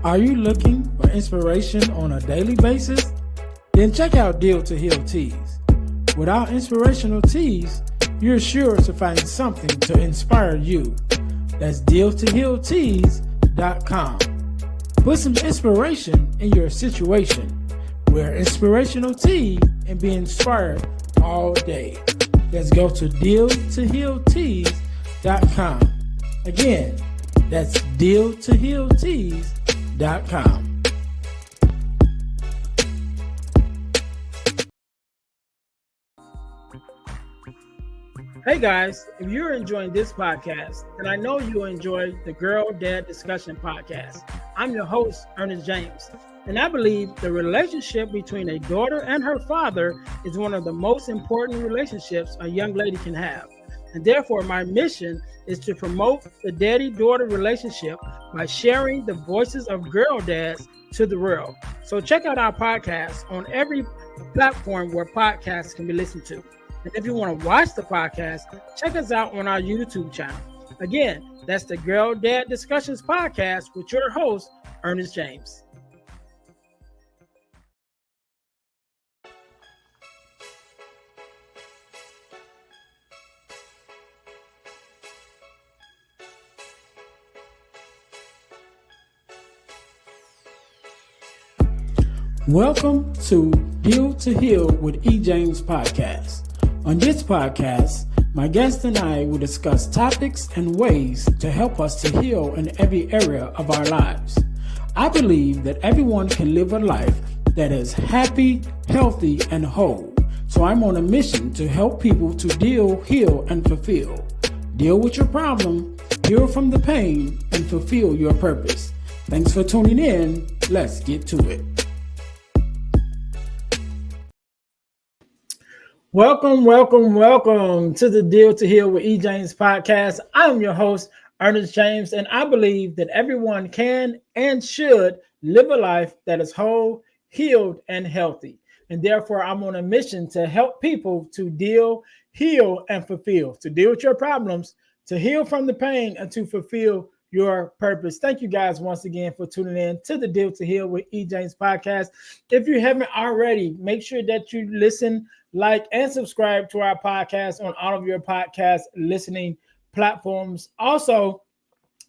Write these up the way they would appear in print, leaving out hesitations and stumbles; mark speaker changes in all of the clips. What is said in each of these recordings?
Speaker 1: Are you looking for inspiration on a daily basis? Then check out Deal to Heal Teas. With our inspirational teas, you're sure to find something to inspire you. That's dealtohealteas.com. Put some inspiration in your situation. Wear inspirational tea and be inspired all day. Let's go to dealtohealteas.com. Again, that's dealtohealteas.com. Hey guys, if you're enjoying this podcast, then I know you'll enjoy the Girl Dad Discussion podcast. I'm your host, Ernest James, and I believe the relationship between a daughter and her father is one of the most important relationships a young lady can have. And therefore, my mission is to promote the daddy-daughter relationship by sharing the voices of girl dads to the world. So check out our podcast on every platform where podcasts can be listened to. And if you want to watch the podcast, check us out on our YouTube channel. Again, that's the Girl Dad Discussions podcast with your host, Ernest James. Welcome to Deal to Heal with E. James podcast. On this podcast, my guest and I will discuss topics and ways to help us to heal in every area of our lives. I believe that everyone can live a life that is happy, healthy, and whole. So I'm on a mission to help people to deal, heal, and fulfill. Deal with your problem, heal from the pain, and fulfill your purpose. Thanks for tuning in. Let's get to it. Welcome to the Deal to Heal with E. James podcast. I'm your host, Ernest James, and I believe that everyone can and should live a life that is whole, healed, and healthy. And therefore, I'm on a mission to help people to deal, heal, and fulfill, to deal with your problems, to heal from the pain, and to fulfill your purpose. Thank you guys once again for tuning in to the Deal to Heal with E. James podcast. If you haven't already, make sure that you listen, like, and subscribe to our podcast on all of your podcast listening platforms. Also,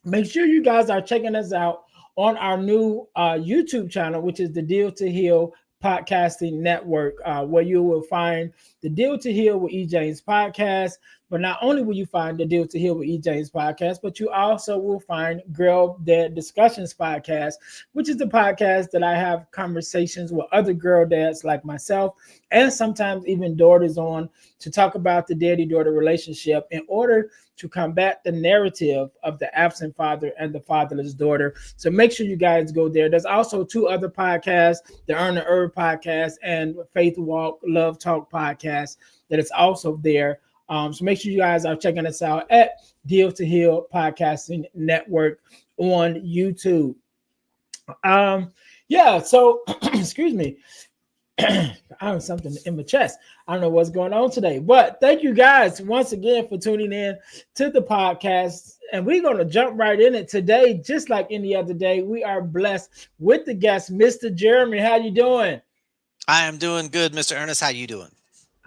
Speaker 1: make sure you guys are checking us out on our new YouTube channel, which is the Deal to Heal Podcasting Network, where you will find the Deal to Heal with E. James podcast. But not only will you find the Deal to Heal with E. James podcast, but you also will find Girl Dad Discussions podcast, which is the podcast that I have conversations with other girl dads like myself, and sometimes even daughters on, to talk about the daddy-daughter relationship in order to combat the narrative of the absent father and the fatherless daughter. So make sure you guys go there. There's also two other podcasts, the Earn the Herb podcast and Faith Walk Love Talk podcast, that is also there. So make sure you guys are checking us out at Deal to Heal Podcasting Network on YouTube. So excuse me. I have something in my chest. I don't know what's going on today, but thank you guys once again for tuning in to the podcast. And we're going to jump right in it today. Just like any other day, we are blessed with the guest, Mr. Jeremy. How you doing?
Speaker 2: I am doing good, Mr. Ernest. How you doing?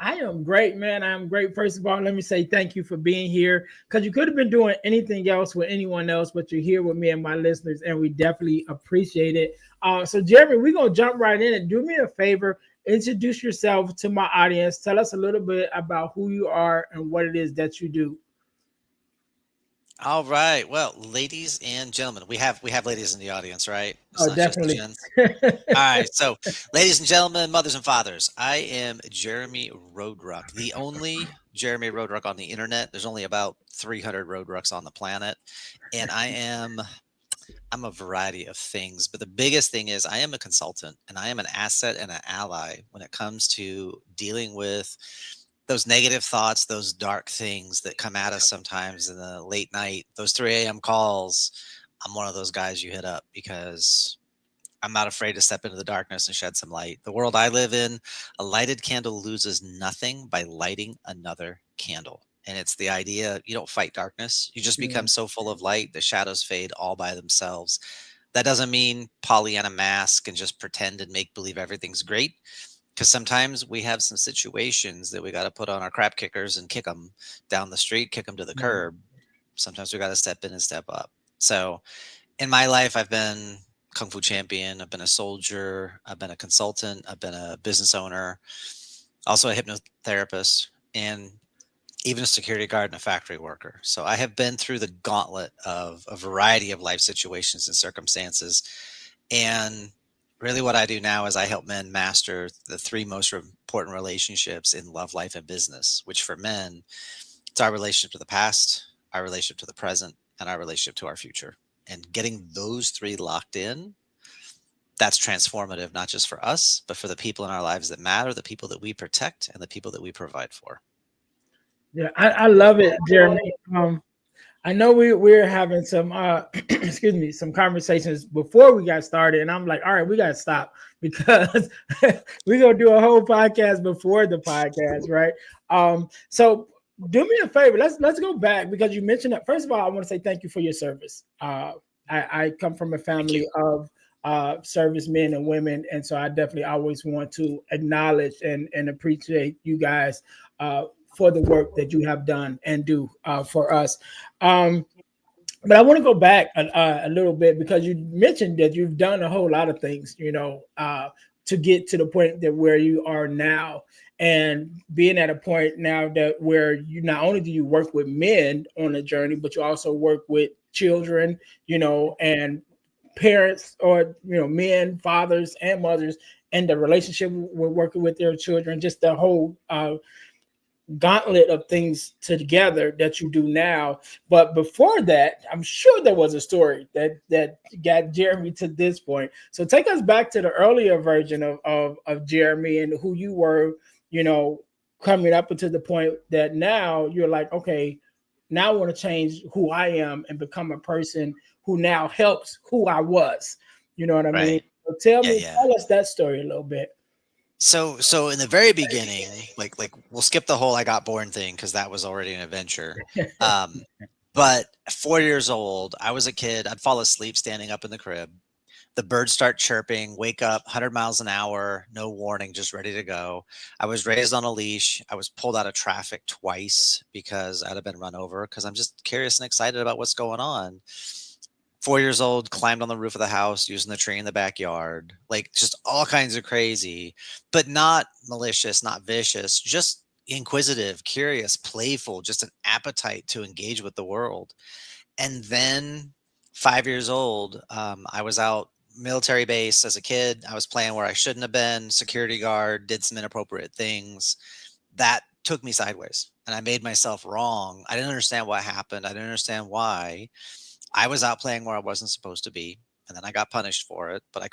Speaker 1: I am great, man. I am great. First of all, let me say thank you for being here, because you could have been doing anything else with anyone else, but you're here with me and my listeners, and we definitely appreciate it. So, Jeremy, we're going to jump right in and do me a favor. Introduce yourself to my audience. Tell us a little bit about who you are and what it is that you do.
Speaker 2: All right. Well, ladies and gentlemen, we have ladies in the audience, right? It's not
Speaker 1: Definitely.
Speaker 2: Just the gents. All right. So, ladies and gentlemen, mothers and fathers, I am Jeremy Roadruck, the only Jeremy Roadruck on the internet. There's only about 300 Roadrucks on the planet, and I'm a variety of things, but the biggest thing is I am a consultant, and I am an asset and an ally when it comes to dealing with those negative thoughts, those dark things that come at us sometimes in the late night, those 3 a.m. calls. I'm one of those guys you hit up because I'm not afraid to step into the darkness and shed some light. The world I live in, a lighted candle loses nothing by lighting another candle. And it's the idea, you don't fight darkness. You just become so full of light, the shadows fade all by themselves. That doesn't mean Pollyanna mask and just pretend and make believe everything's great. Because sometimes we have some situations that we got to put on our crap kickers and kick them down the street, kick them to the
Speaker 1: Right.
Speaker 2: curb. Sometimes we got to step in and step up. So in my life, I've been Kung Fu champion. I've been a soldier. I've been a consultant. I've been a business owner, also a hypnotherapist, and even a security guard and a factory worker. So I have been through the gauntlet of a variety of life situations and circumstances. And really, what I do now is I help men master the three most important relationships in love, life, and business, which for men, it's our relationship to the past, our relationship to the present, and our relationship to our future. And getting those three locked in, that's transformative, not just for us, but for the people in our lives that matter, the people that we protect, and the people that we provide for.
Speaker 1: Yeah, I love it, Jeremy. I know we're having some excuse me, some conversations before we got started, and I'm like, all right, we gotta stop because we're gonna do a whole podcast before the podcast, right? So do me a favor, let's go back because you mentioned that. First of all, I want to say thank you for your service. I come from a
Speaker 2: Thank you.
Speaker 1: family of servicemen and women, and so I definitely always want to acknowledge and appreciate you guys for the work that you have done and do for us. Um, but I want to go back a little bit because you mentioned that you've done a whole lot of things, to get to the point that where you are now, and being at a point now that where you not only do you work with men on a journey, but you also work with children, and parents, or men, fathers and mothers, and the relationship with working with their children, just the whole gauntlet of things together that you do now. But before that, I'm sure there was a story that got Jeremy to this point. So take us back to the earlier version of Jeremy and who you were, you know, coming up until the point that now you're like, okay, now I want to change who I am and become a person who now helps who I was. You know what I mean?
Speaker 2: Right.
Speaker 1: So
Speaker 2: Yeah, yeah.
Speaker 1: tell us that story a little bit.
Speaker 2: So in the very beginning, like we'll skip the whole I got born thing because that was already an adventure. Um, but 4 years old, I was a kid. I'd fall asleep standing up in the crib. The birds start chirping, wake up 100 miles an hour, no warning, just ready to go. I was raised on a leash. I was pulled out of traffic twice because I'd have been run over because I'm just curious and excited about what's going on. 4 years old, climbed on the roof of the house using the tree in the backyard, like just all kinds of crazy, but not malicious, not vicious, just inquisitive, curious, playful, just an appetite to engage with the world. And then 5 years old, I was out military base as a kid. I was playing where I shouldn't have been, security guard, did some inappropriate things. That took me sideways and I made myself wrong. I didn't understand what happened. I didn't understand why. I was out playing where I wasn't supposed to be. And then I got punished for it, but I couldn't